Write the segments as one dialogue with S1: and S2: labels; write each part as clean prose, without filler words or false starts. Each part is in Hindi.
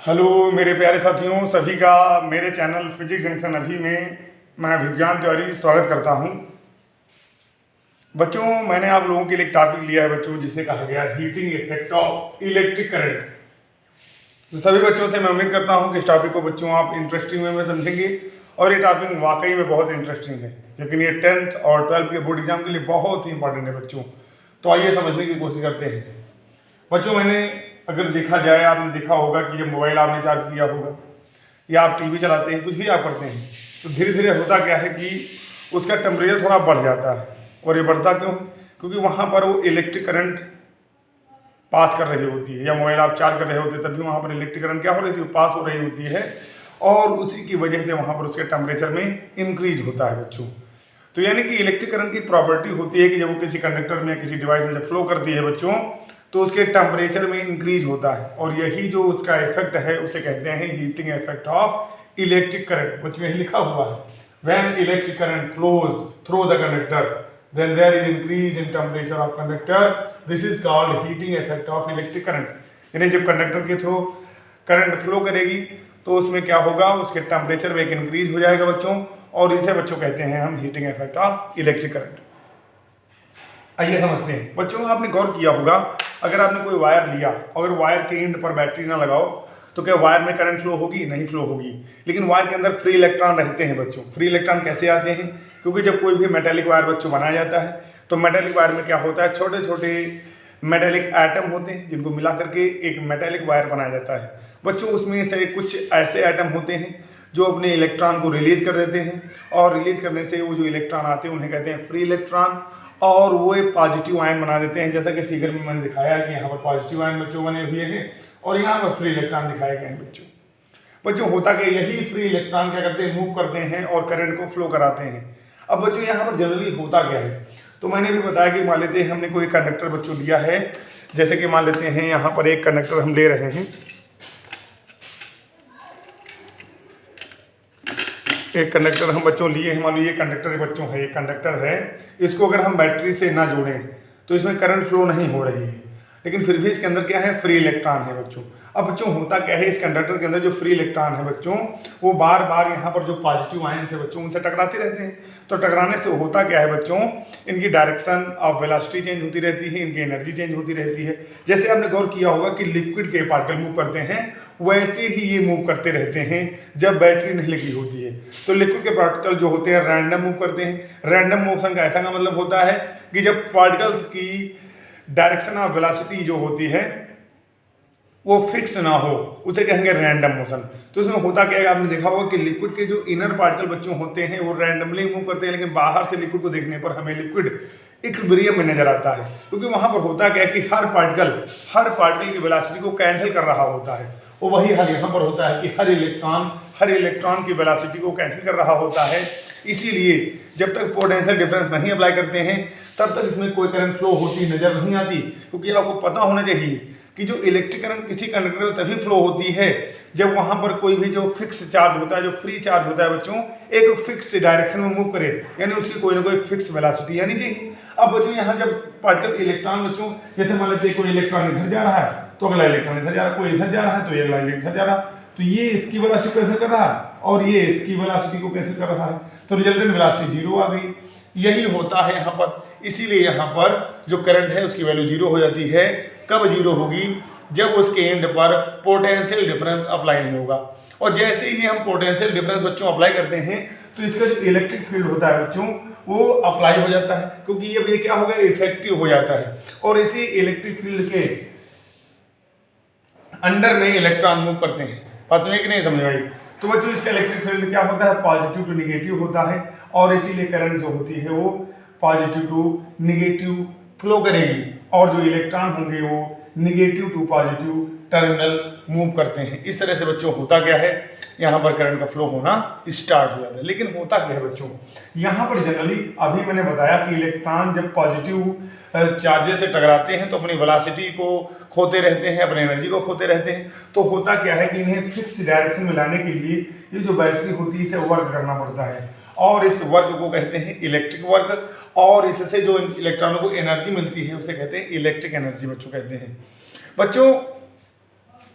S1: हेलो मेरे प्यारे साथियों, सभी का मेरे चैनल फिजिक्स जंक्शन अभी में मैं विज्ञान तिवारी स्वागत करता हूं। बच्चों, मैंने आप लोगों के लिए एक टॉपिक लिया है बच्चों, जिसे कहा गया heating effect of electric current. तो सभी बच्चों से मैं उम्मीद करता हूं कि इस टॉपिक को बच्चों आप इंटरेस्टिंग वे में समझेंगे और ये टॉपिक वाकई में बहुत इंटरेस्टिंग है, लेकिन ये 10th और 12th के बोर्ड एग्जाम के लिए बहुत ही इंपॉर्टेंट है बच्चों। तो आइए समझने की कोशिश करते हैं। बच्चों, मैंने अगर देखा जाए, आपने देखा होगा कि जब मोबाइल आपने चार्ज किया होगा या आप टीवी चलाते हैं, कुछ भी आप करते हैं, तो धीरे धीरे होता क्या है कि उसका टेम्परेचर थोड़ा बढ़ जाता है। और ये बढ़ता क्यों? क्योंकि वहाँ पर वो इलेक्ट्रिक करंट पास कर रही होती है, या मोबाइल आप चार्ज कर रहे होते तभी वहाँ पर इलेक्ट्रिक करंट क्या हो रही थी, पास हो रही होती है, और उसी की वजह से वहाँ पर उसके टेम्परेचर में इंक्रीज होता है बच्चों। तो यानी कि इलेक्ट्रिक करंट की प्रॉपर्टी होती है कि जब वो किसी कंडक्टर में या किसी डिवाइस में जब फ्लो करती है बच्चों, तो उसके टेम्परेचर में इंक्रीज होता है, और यही जो उसका इफेक्ट है उसे कहते हैं heating effect of electric current. बच्चों यही लिखा हुआ है, when electric current flows through the conductor then there is increase in temperature of conductor, this is called heating effect of electric current. यानी जब कंडक्टर के थ्रू करंट फ्लो करेगी तो उसमें क्या होगा, उसके टेम्परेचर में एक इंक्रीज हो जाएगा बच्चों, और इसे बच्चों कहते हैं हम heating effect of electric current. आइए समझते हैं। बच्चों, आपने गौर किया होगा, अगर आपने कोई वायर लिया, अगर वायर के एंड पर बैटरी ना लगाओ तो क्या वायर में करंट फ्लो होगी? नहीं फ्लो होगी। लेकिन वायर के अंदर फ्री इलेक्ट्रॉन रहते हैं बच्चों। फ्री इलेक्ट्रॉन कैसे आते हैं? क्योंकि जब कोई भी मेटेलिक वायर बच्चों बनाया जाता है तो मेटेलिक वायर में क्या होता है, छोटे छोटे मेटेलिक एटम होते हैं जिनको मिला करके एक मेटेलिक वायर बनाया जाता है बच्चों। उसमें से कुछ ऐसे एटम होते हैं जो अपने इलेक्ट्रॉन को रिलीज कर देते हैं, और रिलीज करने से वो जो इलेक्ट्रॉन आते हैं उन्हें कहते हैं फ्री इलेक्ट्रॉन, और वो एक पॉजिटिव आयन बना देते हैं। जैसा कि फिगर में मैंने दिखाया है कि यहाँ पर पॉजिटिव आयन बच्चों बने हुए हैं और यहाँ पर फ्री इलेक्ट्रॉन दिखाए गए हैं बच्चों होता क्या, यही फ्री इलेक्ट्रॉन क्या करते हैं, मूव करते हैं और करंट को फ्लो कराते हैं। अब बच्चों यहाँ पर जनरली होता क्या है, तो मैंने भी बताया कि मान लेते हैं हमने कोई कंडक्टर बच्चों लिया है, जैसे कि मान लेते हैं यहाँ पर एक कंडक्टर हम ले रहे हैं, एक कंडक्टर हम बच्चों लिए हैं, मान लो ये कंडक्टर बच्चों है, एक कंडक्टर है, इसको अगर हम बैटरी से ना जोड़ें तो इसमें करंट फ्लो नहीं हो रही है, लेकिन फिर भी इसके अंदर क्या है, फ्री इलेक्ट्रॉन है बच्चों। अब बच्चों होता क्या है, इस कंडक्टर के अंदर जो फ्री इलेक्ट्रॉन है बच्चों, वो बार बार यहाँ पर जो पॉजिटिव आयन है बच्चों उनसे टकराते रहते हैं। तो टकराने से होता क्या है बच्चों, इनकी डायरेक्शन ऑफ वेलोसिटी चेंज होती रहती है, इनकी एनर्जी चेंज होती रहती है। जैसे आपने गौर किया होगा कि लिक्विड के पार्टिकल मूव करते हैं, वैसे ही ये मूव करते रहते हैं जब बैटरी नहीं लगी होती है। तो लिक्विड के पार्टिकल जो होते हैं रैंडम मूव करते हैं। रैंडम मोशन का ऐसा का मतलब होता है कि जब पार्टिकल्स की डायरेक्शन ऑफ वेलोसिटी जो होती है वो फिक्स ना हो, उसे कहेंगे रैंडम मोशन। तो इसमें होता क्या है, आपने देखा होगा कि लिक्विड के जो इनर पार्टिकल बच्चों होते हैं वो रैंडमली मूव करते हैं, लेकिन बाहर से लिक्विड को देखने पर हमें लिक्विड इक्विलिब्रियम में नजर आता है, क्योंकि वहां पर होता क्या है कि हर पार्टिकल की वेलोसिटी को कैंसिल कर रहा होता है। वो वही हाल यहाँ पर होता है कि हर इलेक्ट्रॉन की वेलोसिटी को कैंसिल कर रहा होता है। इसीलिए जब तक पोटेंशियल डिफरेंस नहीं अप्लाई करते हैं तब तक इसमें कोई करंट फ्लो होती नजर नहीं आती, क्योंकि आपको पता होना चाहिए कि जो इलेक्ट्रिक करंट किसी कंडक्टर में तभी फ्लो होती है जब वहां पर कोई भी जो फिक्स चार्ज होता है, जो फ्री चार्ज होता है बच्चों, एक फिक्स डायरेक्शन में मूव करे, यानी उसकी कोई ना कोई फिक्स वेलोसिटी आनी चाहिए। अब बच्चों यहाँ जब पार्टिकल इलेक्ट्रॉन बच्चों, जैसे मान लेते कोई इलेक्ट्रॉन इधर जा रहा है तो अगला इलेक्ट्रॉन इधर जा रहा है, कोई इधर जा रहा है तो अगला इधर जा रहा है, तो ये इसकी वेलोसिटी को कैंसिल कर रहा है और ये इसकी वेलोसिटी को कैंसिल कर रहा है, तो रिजल्टेंट वेलोसिटी जीरो आ गई। यही होता है यहाँ पर, इसीलिए यहाँ पर जो करंट है उसकी वैल्यू जीरो हो जाती है। कब जीरो होगी? जब उसके एंड पर पोटेंशियल डिफरेंस अप्लाई नहीं होगा। और जैसे ही हम पोटेंशियल डिफरेंस बच्चों अप्लाई करते हैं तो इसका जो इलेक्ट्रिक फील्ड होता है बच्चों वो अप्लाई हो जाता है, क्योंकि ये क्या होगा, इफेक्टिव हो जाता है, और इसी इलेक्ट्रिक फील्ड के अंडर में इलेक्ट्रॉन मूव करते हैं। समझ में कि नहीं समझ आई? तो बच्चों इसका इलेक्ट्रिक फील्ड क्या होता है, पॉजिटिव टू निगेटिव होता है, और इसीलिए करंट जो होती है वो पॉजिटिव टू निगेटिव फ्लो करेगी, और जो इलेक्ट्रॉन होंगे वो negative to positive terminal move करते हैं। इस तरह से बच्चों होता क्या है, यहाँ पर करंट का फ्लो होना स्टार्ट हो जाता है। लेकिन होता क्या है बच्चों, यहाँ पर जनरली अभी मैंने बताया कि इलेक्ट्रॉन जब पॉजिटिव चार्जेस से टकराते हैं तो अपनी वेलोसिटी को खोते रहते हैं, अपनी एनर्जी को खोते रहते हैं। तो होता क्या है कि इन्हें फिक्स डायरेक्शन में लाने के लिए ये जो बैटरी होती है इसे वर्क करना पड़ता है, और इस वर्क को कहते हैं इलेक्ट्रिक वर्क, और इससे जो इलेक्ट्रॉनों को एनर्जी मिलती है उसे कहते हैं इलेक्ट्रिक एनर्जी बच्चों कहते हैं। बच्चों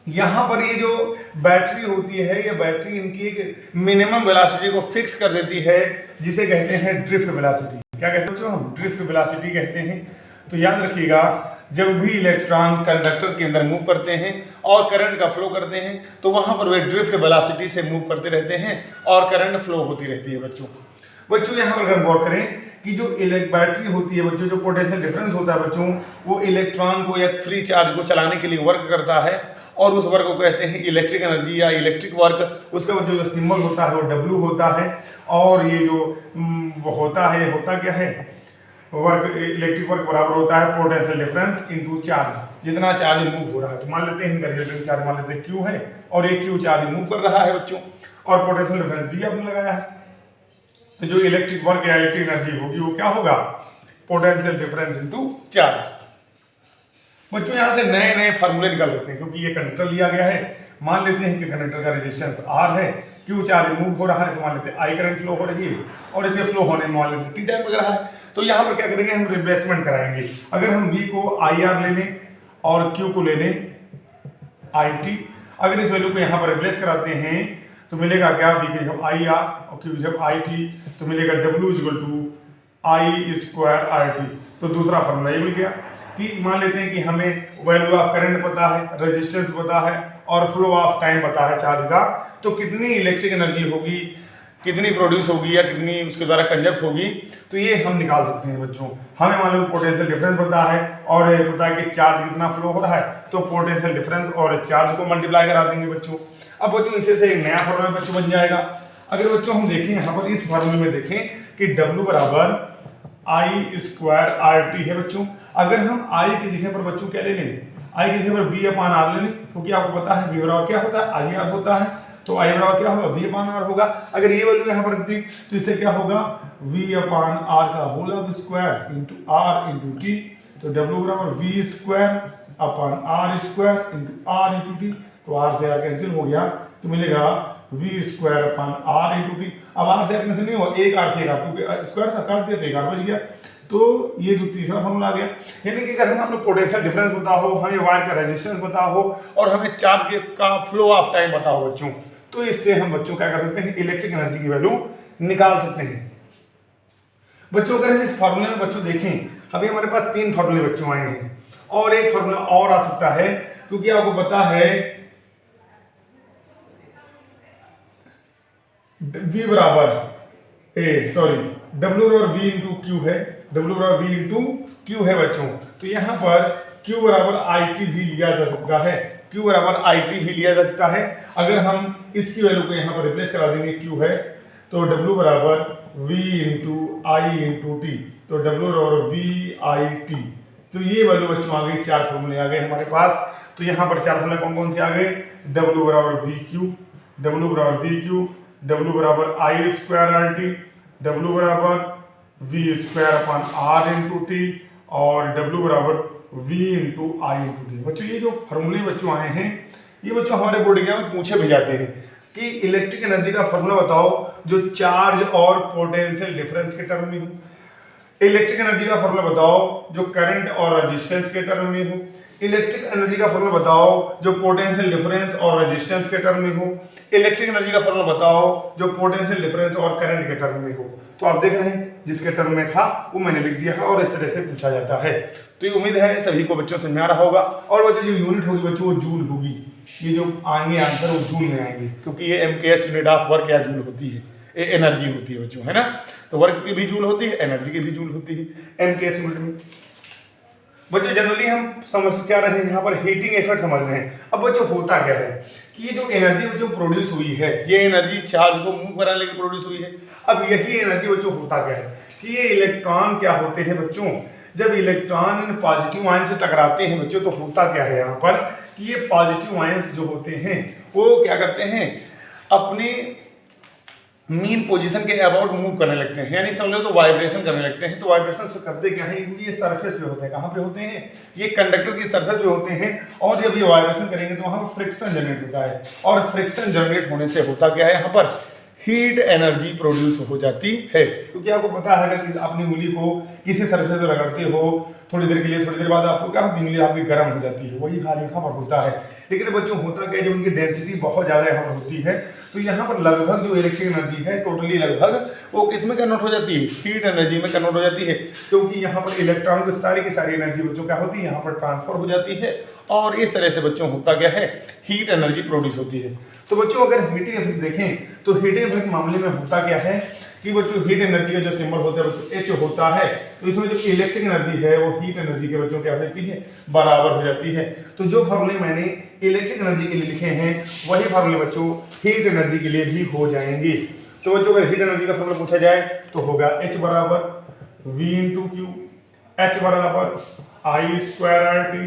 S1: यहाँ पर ये जो बैटरी होती है, ये बैटरी इनकी एक मिनिमम वेलोसिटी को फिक्स कर देती है, जिसे कहते हैं ड्रिफ्ट वेलोसिटी। क्या कहते हैं बच्चों? हम ड्रिफ्ट वेलोसिटी कहते हैं। तो याद रखिएगा, जब भी इलेक्ट्रॉन कंडक्टर के अंदर मूव करते हैं और करंट का फ्लो करते हैं, तो वहाँ पर वे ड्रिफ्ट वेलोसिटी से मूव करते रहते हैं और करंट फ्लो होती रहती है बच्चों यहाँ पर अगर गौर करें कि जो बैटरी होती है बच्चों, जो पोटेंशियल डिफरेंस होता है बच्चों, वो इलेक्ट्रॉन को या फ्री चार्ज को चलाने के लिए वर्क करता है और उस वर्क को कहते हैं इलेक्ट्रिक एनर्जी या इलेक्ट्रिक वर्क। उसका जो सिंबल होता है वो W होता है। और ये जो होता क्या है, वर्क, इलेक्ट्रिक वर्क बराबर होता है पोटेंशियल डिफरेंस इनटू चार्ज। जितना चार्ज मूव हो रहा है, तो मान लेते हैं इनका रिलेटिव चार्ज मान लेते हैं Q है, और ये Q चार्ज मूव कर रहा है बच्चों, और पोटेंशियल डिफरेंस भी आपने लगाया है। तो जो इलेक्ट्रिक वर्क या इलेक्ट्रिक एनर्जी होगी वो क्या होगा? Potential difference into charge. बच्चों यहाँ से नए नए फार्मूले निकाल सकते हैं, क्योंकि ये कंडक्टर लिया गया है। मान लेते हैं कि कंडक्टर का रेजिस्टेंस R है, Q चार्ज मूव हो रहा है, तो मान लेते हैं I करंट फ्लो हो रही है, और इसे फ्लो होने में मान लेते हैं T टाइम लग रहा है। तो यहाँ पर क्या करेंगे, हम रिप्लेसमेंट कराएंगे। अगर हम V को IR ले लें और Q को ले लें IT, अगर इस वैल्यू को यहाँ पर रिप्लेस कराते हैं तो मिलेगा क्या? V की जब IR और Q की जब IT, तो मिलेगा W equal to I square RT। तो दूसरा फॉर्मूला ये मिल गया कि मान लेते हैं कि हमें वैल्यू ऑफ करंट पता है, रेजिस्टेंस पता है, और फ्लो ऑफ टाइम पता है चार्ज का, तो कितनी इलेक्ट्रिक एनर्जी होगी, कितनी प्रोड्यूस होगी या कितनी उसके द्वारा कंजप्ट होगी, तो ये हम निकाल सकते हैं बच्चों। हमें मान लो पोटेंशियल डिफरेंस पता है और ये पता है कि चार्ज कितना फ्लो हो रहा है, तो पोटेंशियल डिफरेंस और चार्ज को मल्टीप्लाई करा देंगे बच्चों। अब बच्चों इसे से एक नया फॉर्मूला बच्चों बन जाएगा। अगर बच्चों हम देखें यहाँ पर इस फॉर्मूले में देखें कि W बराबर I स्क्वायर RT है बच्चों। अगर हम I की जगह पर बच्चों क्या ले लें, I की जगह पर V अपान R ले लें, क्योंकि आपको पता है V बराबर क्या होता है, IR होता है, तो I बराबर क्या होगा, V अपान R होगा। अगर ये वैल्यू यहाँ पर रख दी तो इससे क्या होगा, V अपान R का whole of square into R into T। तो W बराबर V square upon R square into R into T। तो R से R कैंसिल हो गया, तो मिलेगा V square upon R into T। अब R से R कैंसिल नहीं हुआ, एक R से एक R, क्योंकि स्क्वायर से काट दिया तो एक R बच गया। तो ये जो तीसरा फॉर्मूला आ गया। यानी कि अगर हमें पोटेंशियल डिफरेंस पता हो, हमें वायर का रेजिस्टेंस पता हो, और हमें चार्ज का फ्लो ऑफ टाइम पता हो बच्चों, तो इससे हम बच्चों क्या कर सकते हैं, इलेक्ट्रिक एनर्जी की वैल्यू निकाल सकते हैं बच्चों। अगर हम इस फॉर्मूले में बच्चों देखें, अभी हमारे पास 3 फॉर्मूले बच्चों आए हैं, और एक फॉर्मूला और आ सकता है, क्योंकि आपको पता है V बराबर W बराबर V इंटू Q है, W बराबर V इंटू Q है बच्चों। तो यहाँ पर Q बराबर IT भी लिया जा सकता है, Q बराबर IT भी लिया जा सकता है। अगर हम इसकी वैल्यू को यहाँ पर रिप्लेस करा देंगे, Q है तो W बराबर V into I into T, तो W बराबर V I T। तो ये वैल्यू बच्चों आ गई, 4 फॉर्मूले आ गए हमारे पास। तो यहाँ पर 4 फॉर्मूले कौन कौन से आ गए, W बराबर VQ, W बराबर VQ, W बराबर I स्क्वायर RT, W बराबर V square upon R into T, और W बराबर V into I into T। बच्चों ये जो फॉर्मूले बच्चों आए हैं, ये बच्चों हमारे बोर्ड एग्जाम में पूछे भी जाते हैं कि इलेक्ट्रिक एनर्जी का फॉर्मूला बताओ जो चार्ज और पोटेंशियल डिफरेंस के टर्म में हो, इलेक्ट्रिक एनर्जी का फॉर्मूला बताओ जो करंट और रेजिस्टेंस के टर्म में हो, इलेक्ट्रिक एनर्जी का फॉर्मूला बताओ जो पोटेंशियल डिफरेंस और रेजिस्टेंस के टर्म में हो, इलेक्ट्रिक एनर्जी का फॉर्मूला बताओ जो पोटेंशियल डिफरेंस और करंट के टर्म में हो। तो आप देख रहे हैं जिसके टर्म में था वो मैंने लिख दिया है, और इस तरह से पूछा जाता है। तो ये उम्मीद है सभी को बच्चों समझ में आ रहा होगा। और बच्चों जो यूनिट होगी बच्चों वो जूल होगी, ये जो आएंगे आंसर वो जूल में आएंगे, क्योंकि ये MKS यूनिट ऑफ वर्क या जूल होती है, ये एनर्जी होती है बच्चों, है ना। तो वर्क की भी जूल होती है, एनर्जी की भी जूल होती है MKS यूनिट में। बच्चों जनरली हम समझ क्या रहे हैं, यहाँ पर हीटिंग इफेक्ट समझ रहे हैं। अब बच्चों होता क्या है कि ये जो एनर्जी बच्चों प्रोड्यूस हुई है, ये एनर्जी चार्ज को मूव कराने के लिए प्रोड्यूस हुई है। अब यही एनर्जी बच्चों होता क्या है कि ये इलेक्ट्रॉन क्या होते हैं बच्चों, जब इलेक्ट्रॉन इन पॉजिटिव आयन से टकराते हैं बच्चों, तो होता क्या है यहाँ पर कि ये पॉजिटिव आयन्स जो होते हैं वो क्या करते हैं, अपने मीन पोजीशन के अबाउट मूव करने लगते हैं, यानी समझ लो तो वाइब्रेशन करने लगते हैं। तो वाइब्रेशन से करते क्या है, ये सरफेस पे होते हैं। कहाँ पे होते हैं, ये कंडक्टर की सरफेस पे होते हैं, और जब ये वाइब्रेशन करेंगे तो वहाँ फ्रिक्शन जनरेट होता है, और फ्रिक्शन जनरेट होने से होता क्या है, यहाँ पर हीट एनर्जी प्रोड्यूस हो जाती है। क्योंकि आपको पता है अगर अपनी उंगली को किसी सरफेस पे रगड़ते हो थोड़ी देर बाद आपको क्या होती है, इंग्लिश आपकी गर्म हो जाती है। वही हाल यहाँ पर होता है। लेकिन बच्चों होता क्या है, जब उनकी डेंसिटी बहुत ज़्यादा यहाँ पर होती है तो यहाँ पर लगभग जो इलेक्ट्रिक एनर्जी है टोटली लगभग वो किस में कन्वर्ट हो जाती है, हीट एनर्जी में कन्वर्ट हो जाती है। क्योंकि यहाँ पर इलेक्ट्रॉन की सारी एनर्जी बच्चों क्या होती है, यहाँ पर ट्रांसफर हो जाती है और इस तरह से बच्चों होता क्या है, हीट एनर्जी प्रोड्यूस होती है। तो बच्चों अगर हीटिंग इफेक्ट देखें तो हीटिंग इफेक्ट मामले में होता क्या है कि बच्चों हीट एनर्जी का जो सिंबल होता है बच्चों H होता है, तो इसमें जो इलेक्ट्रिक एनर्जी है वो हीट एनर्जी के बच्चों क्या हो जाती है, बराबर हो जाती है। तो जो फार्मूले मैंने इलेक्ट्रिक एनर्जी के लिए लिखे हैं वही फार्मूले बच्चों हीट एनर्जी के लिए भी हो जाएंगे। तो बच्चों अगर हीट एनर्जी का फार्मूला पूछा जाए तो होगा H बराबर V इंटू क्यू, H बराबर I square R T,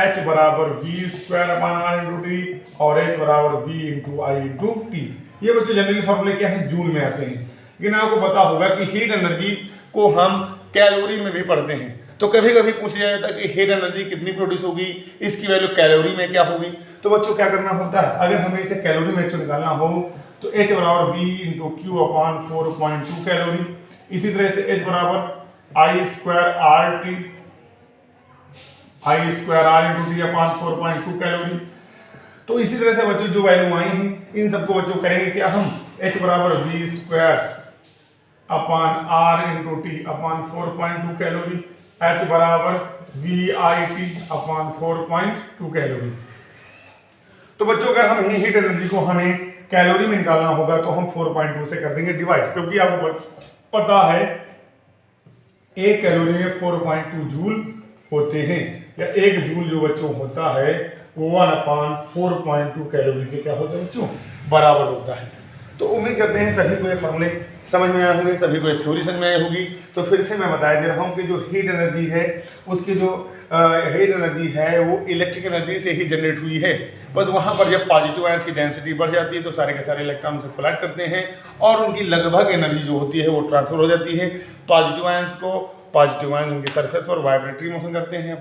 S1: H बराबर V square upon R into T और H बराबर V into I into T. ये बच्चों जनरली फार्मूले क्या है, जूल में आते हैं। लेकिन आपको पता होगा कि हीट एनर्जी को हम कैलोरी में भी पढ़ते हैं। तो कभी कभी पूछा जाता है कि हीट एनर्जी कितनी प्रोड्यूस होगी, इसकी वैल्यू कैलोरी में क्या होगी। तो बच्चों क्या करना होता है, अगर हमें इसे कैलोरी में निकालना हो तो H बराबर V into Q upon 4.2 calorie. इसी तरह से H बराबर I square R T, I square R into T upon 4.2 calorie. तो इसी तरह से बच्चों जो वैल्यू आई हैं इन सबको बच्चों करेंगे क्या हम, H बराबर V square upon R into T upon 4.2 calorie, H बराबर V I T upon 4.2 calorie. तो बच्चों अगर हम हीट एनर्जी को हमें कैलोरी में निकालना होगा तो हम 4.2 से कर देंगे डिवाइड, क्योंकि आपको पता है एक कैलोरी में 4.2 जूल होते हैं, या एक जूल जो बच्चों होता है वो 1/4.2 कैलोरी के क्या होता है बच्चों, बराबर होता है। तो उम्मीद करते हैं सभी को ये फॉर्मूले समझ में आए होंगे, सभी को ये थ्योरी समझ में आई होगी। तो फिर से मैं बता दे रहा हूँ कि जो हीट एनर्जी है उसकी जो हीट एनर्जी है वो इलेक्ट्रिक एनर्जी से ही जनरेट हुई है। बस वहाँ पर जब पॉजिटिव आयंस की डेंसिटी बढ़ जाती है तो सारे के सारे इलेक्ट्रॉन से कोलाइड करते हैं और उनकी लगभग एनर्जी जो होती है वो ट्रांसफर हो जाती है। पॉजिटिव आयंस को पॉजिटिव आयन उनके सरफेस पर वाइब्रेटरी मोशन करते हैं,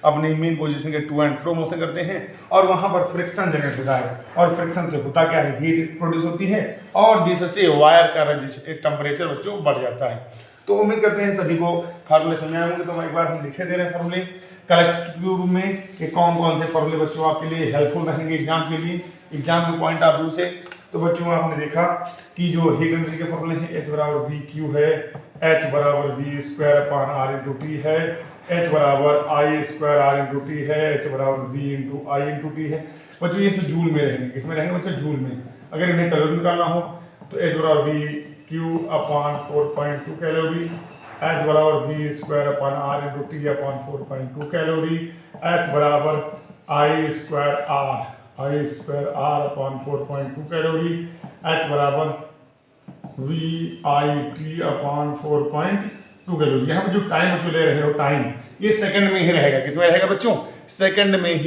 S1: अपने मेन पोजीशन के टू एंड फ्रो मोशन करते हैं और वहाँ पर फ्रिक्शन जनरेट होता है और फ्रिक्शन से होता क्या है, हीट प्रोड्यूस होती है और जिससे वायर का टेम्परेचर बच्चों बढ़ जाता है। तो उम्मीद करते हैं सभी को फार्मूले समझ आए होंगे। तो एक बार हम लिखे दे रहे हैं फार्मूले कलेक्टिव रूप में कि कौन कौन से फार्मूले बच्चों आपके लिए हेल्पफुल रहेंगे एग्जाम के लिए, एग्जाम के पॉइंट ऑफ व्यू से। तो बच्चों आपने देखा कि जो हीट एनर्जी के फॉर्मूले हैं H बराबर वी क्यू है, H बराबर V square upon R into T है, H बराबर I square R into T है, H बराबर V into I into T है। बच्चों ये सब जूल में रहेंगे, किसमें रहेंगे बच्चों, जूल में। अगर इन्हें कैलोरी निकालना हो तो H बराबर V Q upon 4.2 calorie, H बराबर V square upon R into T upon 4.2 calorie, H बराबर I square R upon 4.2 calorie, H बराबर V I T upon 4.2 calorie. यहाँ पर जो टाइम बच्चों ले रहे हो टाइम ये सेकंड में ही रहेगा, किसमें रहेगा बच्चों, सेकंड में ही